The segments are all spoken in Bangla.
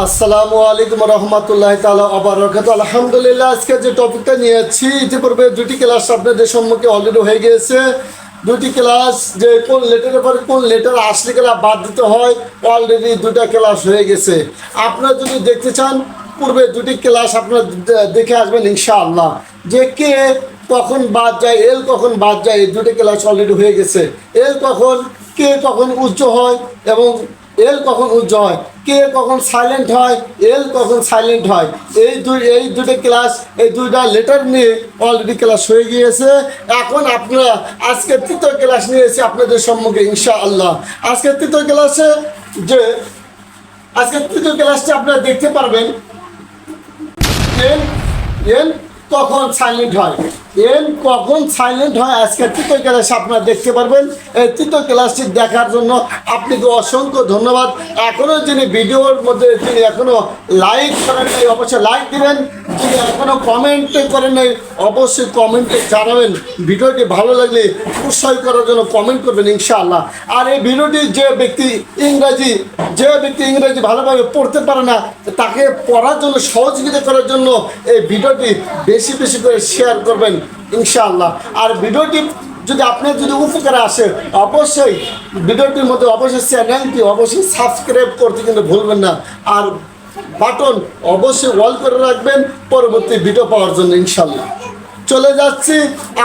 আসসালামু আলাইকুম রহমতুল্লাহ তাআলা ওয়া বারাকাতুহু। আলহামদুলিল্লাহ, আজকে যে টপিকটা নিয়েছি ইতিপূর্বে দুটি ক্লাস আপনাদের সম্মুখে অলরেডি হয়ে গিয়েছে। দুটি ক্লাস যে কোন লেটারের পরে কোন লেটার আসলে গেলে বাদ দিতে হয়, অলরেডি দুটা ক্লাস হয়ে গেছে। আপনারা যদি দেখতে চান পূর্বে দুটি ক্লাস আপনারা দেখে আসবেন ইনশাআল্লাহ, যে কে কখন বাদ যায়, এল কখন বাদ যায়। এই দুটি ক্লাস অলরেডি হয়ে গেছে। এল কখন, কে কখন উচ্চ হয় এবং এল কখন উজ্জ্ব হয়, কে কখন সাইলেন্ট হয়, এল কখন সাইলেন্ট হয়। এই দুটো ক্লাস, এই দুইটা লেটার নিয়ে অলরেডি ক্লাস হয়ে গিয়েছে। এখন আপনারা আজকে তৃতীয় ক্লাস নিয়েছি আপনাদের সম্মুখে ইনশাআল্লাহ। আজকের তৃতীয় ক্লাসে আজকের তৃতীয় ক্লাসটা আপনারা দেখতে পারবেন। এন এন কখন সাইলেন্ট হয়, এন কখন সাইলেন্ট হয়, আজকের তৃতীয় ক্লাস আপনারা দেখতে পারবেন। এই তৃতীয় ক্লাসটি দেখার জন্য আপনাকে অসংখ্য ধন্যবাদ। এখনও যিনি ভিডিওর মধ্যে তিনি এখনও লাইক করেন নাই, অবশ্যই লাইক দিবেন। যিনি এখনও কমেন্ট করেন নাই, অবশ্যই কমেন্টে জানাবেন। ভিডিওটি ভালো লাগলে উৎসাহ করার জন্য কমেন্ট করবেন ইনশাআল্লাহ। আর এই ভিডিওটি যে ব্যক্তি ইংরেজি ভালোভাবে পড়তে পারে না, তাকে পড়ার জন্য সহযোগিতা করার জন্য এই ভিডিওটি বেশি বেশি করে শেয়ার করবেন ইনশাআল্লাহ। আর ভিডিওটি যদি আপনার যদি উপকারে আসে, অবশ্যই ভিডিওটির মধ্যে অবশ্যই চ্যানেলটি অবশ্যই সাবস্ক্রাইব করতে কিন্তু ভুলবেন না। আর বাটন অবশ্যই অল করে রাখবেন পরবর্তী ভিডিও পাওয়ার জন্য ইনশাআল্লাহ। চলে যাচ্ছি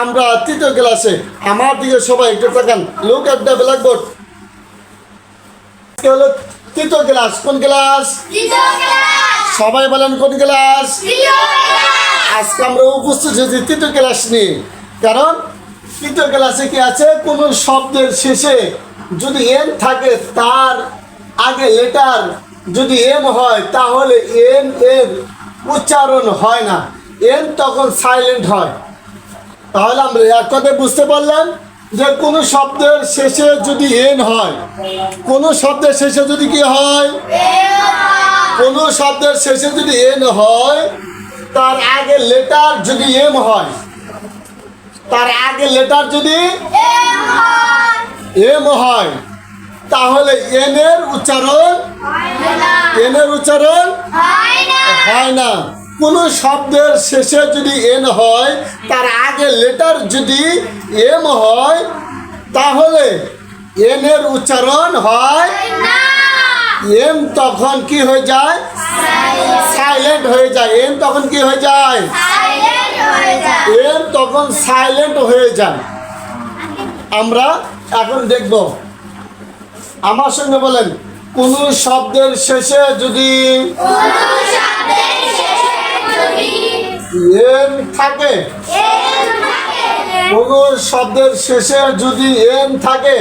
আমরা তৃতীয় ক্লাসে। আমার দিকে সবাই একটু তাকান, লুক এট দ্য ব্ল্যাকবোর্ড। হলো তৃতীয় ক্লাস। কোন ক্লাস? সবাই বলেন কোন ক্লাস? আজকে আমরা উপস্থিত হয়েছি তৃতীয় ক্লাস নিয়ে। কারণ তৃতীয় ক্লাসে কি আছে, কোন শব্দের শেষে যদি এন থাকে, তার আগে লেটার যদি এম হয়, তাহলে এন এর উচ্চারণ হয় না, এন তখন সাইলেন্ট হয়। তাহলে আমরা এক কথায় বুঝতে পারলাম যে কোন শব্দের শেষে যদি এন হয়, কোন শব্দের শেষে যদি কি হয়, কোন শব্দের শেষে যদি এন হয়, তার আগে লেটার যদি এম হয়, তার আগে লেটার যদি এম হয়, তাহলে এন এর উচ্চারণ হয় না। কোন শব্দের শেষে যদি এন হয়, তার আগে লেটার যদি এম হয়, তাহলে এন এর উচ্চারণ হয় না। এম তখন কি হয়ে যায়? সাইলেন্ট হয়ে যায়। এম তখন কি হয়ে যায়? এম তখন সাইলেন্ট হয়ে যায়। আমরা এখন দেখব, আমার সঙ্গে বলেন, কোন শব্দের শেষে যদি এম থাকে, কোন শব্দের শেষে যদি এম থাকে,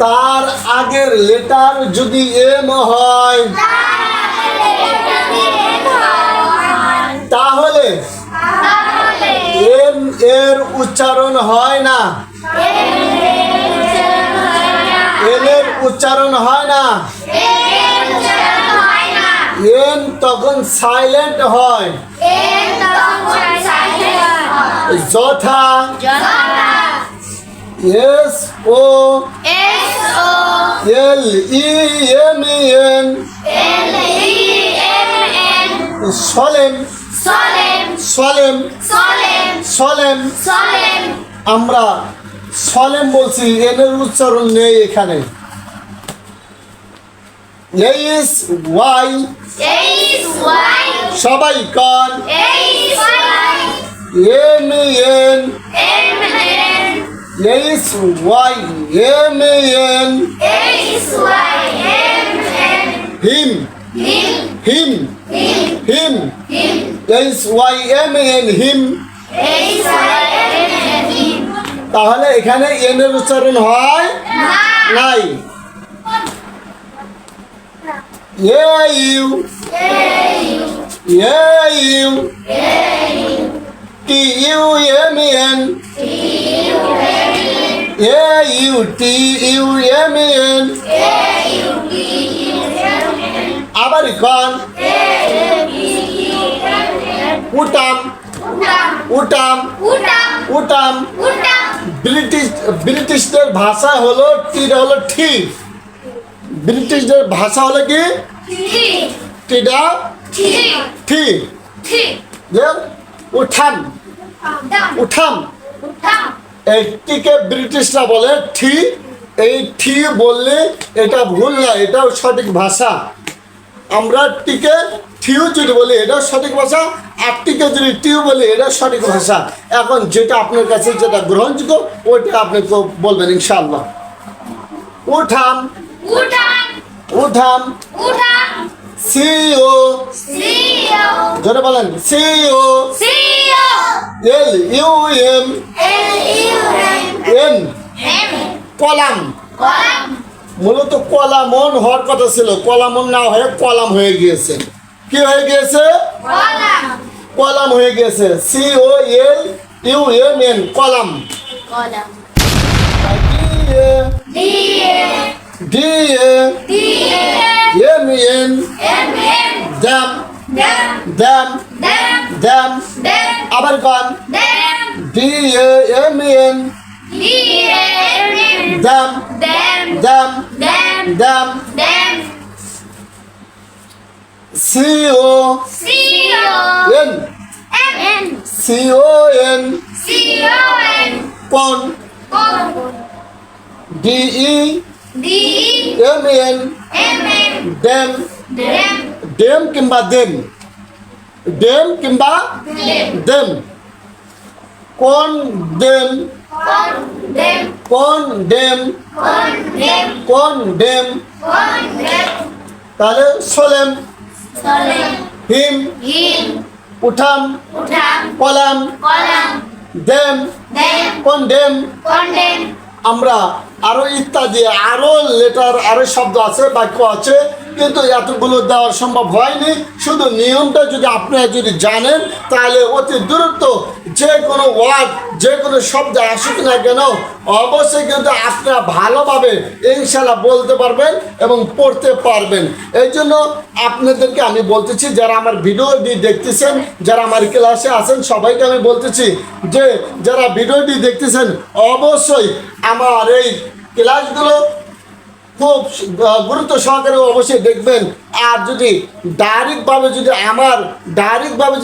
তার আগের লেটার যদি এম হয়, তাহলে এম এর উচ্চারণ হয় না, এম এর উচ্চারণ হয় না। এন তখন সাইলেন্ট হয়। যথা S O L E M N, solemn solemn solemn. আমরা সলেম বলছি, এনের উচ্চারণ নেই এখানে। এইস ওয়াই, সবাই কন। M N, H Y M N. Hymn hymn hymn, H Y M N, hymn. তাহলে এখানে এন এর উচ্চারণ হয় নাই। U T U M N, T U M N. আবার কন। উটাম উটাম উটাম। ব্রিটিশদের ভাষা হলো টিটা হলো ঠিক, ব্রিটিশদের ভাষা হলো কি টিডা ঠি যে উঠান উঠাম এই টিকে ব্রিটিশরা বলে ঠি এই ঠি বললে এটা ভুল না, এটাও সঠিক ভাষা। আমরা টিকে ঠিও যদি বলি এটাও সঠিক ভাষা, আর টিকে যদি টিও বলি এটাও সঠিক ভাষা। এখন যেটা আপনার কাছে যেটা গ্রহণযোগ্য ওইটা আপনি বলবেন ইনশাআল্লাহ। উঠাম উঠাম সিও জোরে বলেন C O L U M N column. মূলত কলামন হওয়ার কথা ছিল, কলামন না হয়ে কলাম হয়ে গিয়েছে। কি হয়ে গিয়েছে? কলাম হয়ে গিয়েছে। C O L U M N column. D A M N damn damn damn আবার con D A M N damn damn damn C O N C O N con D E M N damn damn কিংবা দেম ড্যাম কিংবা দেম condemn condemn condemn তাহলে solemn hymn autumn column damn condemn. আমরা আরো ইত্যাদি আরো লেটার আরো শব্দ আছে বাক্য আছে, কিন্তু এতগুলো দেওয়া সম্ভব হয়নি। শুধু নিয়মটা যদি আপনারা যদি জানেন তাহলে অতি দ্রুত যে কোনো ওয়ার্ড যে কোনো শব্দ আসুক না কেন অবশ্যই কিন্তু আপনারা ভালোভাবে ইনশাআল্লাহ বলতে পারবেন এবং পড়তে পারবেন। এই জন্য আপনাদেরকে আমি বলতেছি, যারা আমার ভিডিওটি দেখতেছেন, যারা আমার ক্লাসে আছেন সবাইকে আমি বলতেছি যে যারা ভিডিওটি দেখতেছেন অবশ্যই আমার এই ক্লাসগুলো খুব গুরুত্ব সহকারে অবশ্যই দেখবেন। আর যদি ডাইরেক্টভাবে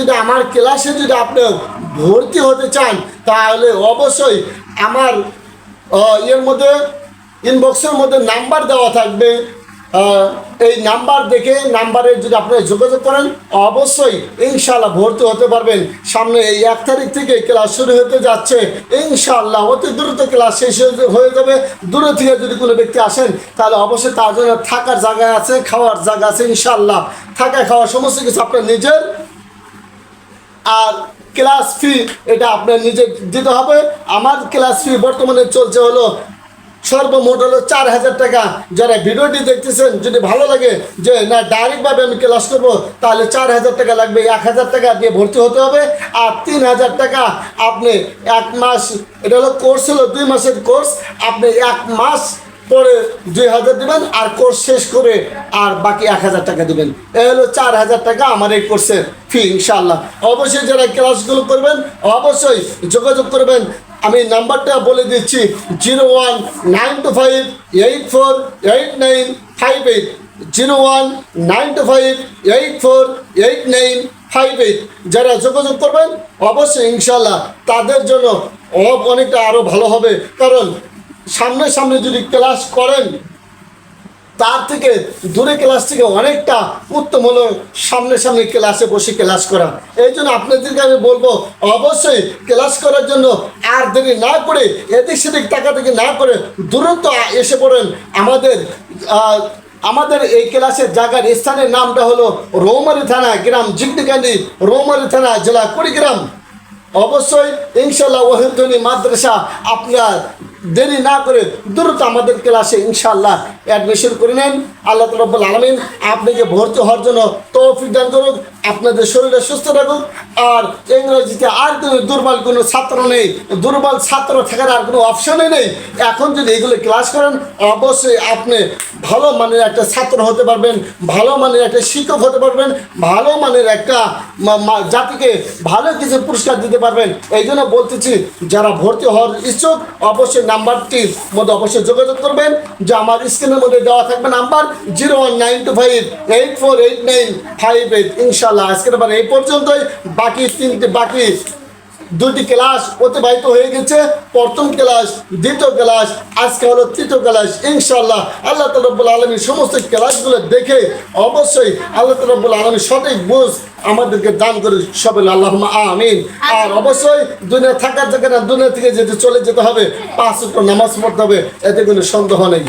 যদি আমার ক্লাসে যদি আপনি ভর্তি হতে চান তাহলে অবশ্যই আমার এর মধ্যে ইনবক্সের মধ্যে নাম্বার দেওয়া থাকবে। এই নাম্বার দেখে নাম্বারে যদি আপনারা যোগাযোগ করেন অবশ্যই ইনশাআল্লাহ ভর্তি হতে পারবেন। সামনে এই 1 তারিখ থেকে ক্লাস শুরু হতে যাচ্ছে, ইনশাআল্লাহ অতি দ্রুত ক্লাস শেষ হয়ে যাবে। দূরে থেকে যদি কোনো ব্যক্তি আসেন তাহলে অবশ্যই তার জন্য থাকার জায়গা আছে, খাওয়ার জায়গা আছে ইনশাআল্লাহ। থাকা খাওয়া সমস্ত কিছু আপনার নিজের, আর ক্লাস ফি এটা আপনার নিজে দিতে হবে। আমার ক্লাস ফি বর্তমানে চলছে হলো সর্বমোট হলো 4000 টাকা। যারা ভিডিওটি দেখতেছেন যদি ভালো লাগে যে না ডাইরেক্টভাবে আমি ক্লাস করবো তাহলে 4000 টাকা লাগবে, 1000 টাকা দিয়ে ভর্তি হতে হবে। আর 3000 টাকা আপনি 1 মাস, এটা হলো কোর্স হলো 2 মাসের কোর্স, আপনি 1 মাস পরে 2000 দেবেন আর কোর্স শেষ করে আর বাকি 1000 টাকা দেবেন। এই হলো 4000 টাকা আমার এই কোর্সের ফি ইনশাআল্লাহ। অবশ্যই যারা ক্লাসগুলো করবেন অবশ্যই যোগাযোগ করবেন। আমি নাম্বারটা বলে দিচ্ছি 01925848958 01925848958। যারা যোগাযোগ করবেন অবশ্যই ইনশাআল্লাহ তাদের জন্য অনেকটা আরও ভালো হবে। কারণ সামনে যদি ক্লাস করেন তার থেকে দূরে ক্লাস থেকে অনেকটা উত্তম হলো সামনে ক্লাসে বসে ক্লাস করা। এই জন্য আপনাদেরকে আমি বলবো অবশ্যই ক্লাস করার জন্য আর দেরি না করে এদিক সেদিক টাকা থেকে না করে দ্রুত এসে পড়েন। আমাদের এই ক্লাসের জায়গার স্থানের নামটা হলো রৌমারী থানা, গ্রাম জিগনিকান্দি, রৌমারী থানা, জেলা কুড়িগ্রাম। অবশ্যই ইনশাআল্লাহ ওয়াহিদুনি মাদ্রাসা আপনার দেরি না করে দ্রুত আমাদের ক্লাসে ইনশাআল্লাহ অ্যাডমিশন করে নেন। আল্লাহ রাব্বুল আলামিন আপনাকে ভর্তি হওয়ার জন্য তৌফিক দান করুক, আপনাদের শরীরে সুস্থ রাখুক। আর ইংরেজিতে আর কোনো দুর্বল কোনো ছাত্র নেই, দুর্বল ছাত্র থাকার আর কোনো অপশানই নেই। এখন যদি এগুলো ক্লাস করেন অবশ্যই আপনি ভালো মানের একটা ছাত্র হতে পারবেন, ভালো মানের একটা শিক্ষক হতে পারবেন, ভালো মানের একটা জাতিকে ভালো কিছু পুরস্কার দিতে পারবেন। এই জন্য বলতেছি যারা ভর্তি হওয়ার ইচ্ছুক অবশ্যই নাম্বারটির মধ্যে অবশ্যই যোগাযোগ করবেন, যে আমার স্ক্রিনের মধ্যে দেওয়া থাকবে নাম্বার 01925848958। ইনশাআল্লাহ আজকের বার এই পর্যন্তই। বাকি দুটি ক্লাস অতিবাহিত হয়ে গেছে। প্রথম ক্লাস, দ্বিতীয় ক্লাস, আজকে হলো তৃতীয় ক্লাস। ইনশাআল্লাহ আল্লাহ তাআলা রব্বুল আলামিন সমস্ত ক্লাসগুলো দেখে অবশ্যই আল্লাহ তাআলা রব্বুল আলামিন সঠিক বুঝ আমাদেরকে দান করে সবাই আল্লাহুম্মা আমিন। আর অবশ্যই দুনিয়া থাকার জায়গা না, দুনিয়া থেকে যেতে চলে যেতে হবে, 5 ওয়াক্ত নামাজ পড়তে হবে, এতে কোনো সন্দেহ নেই।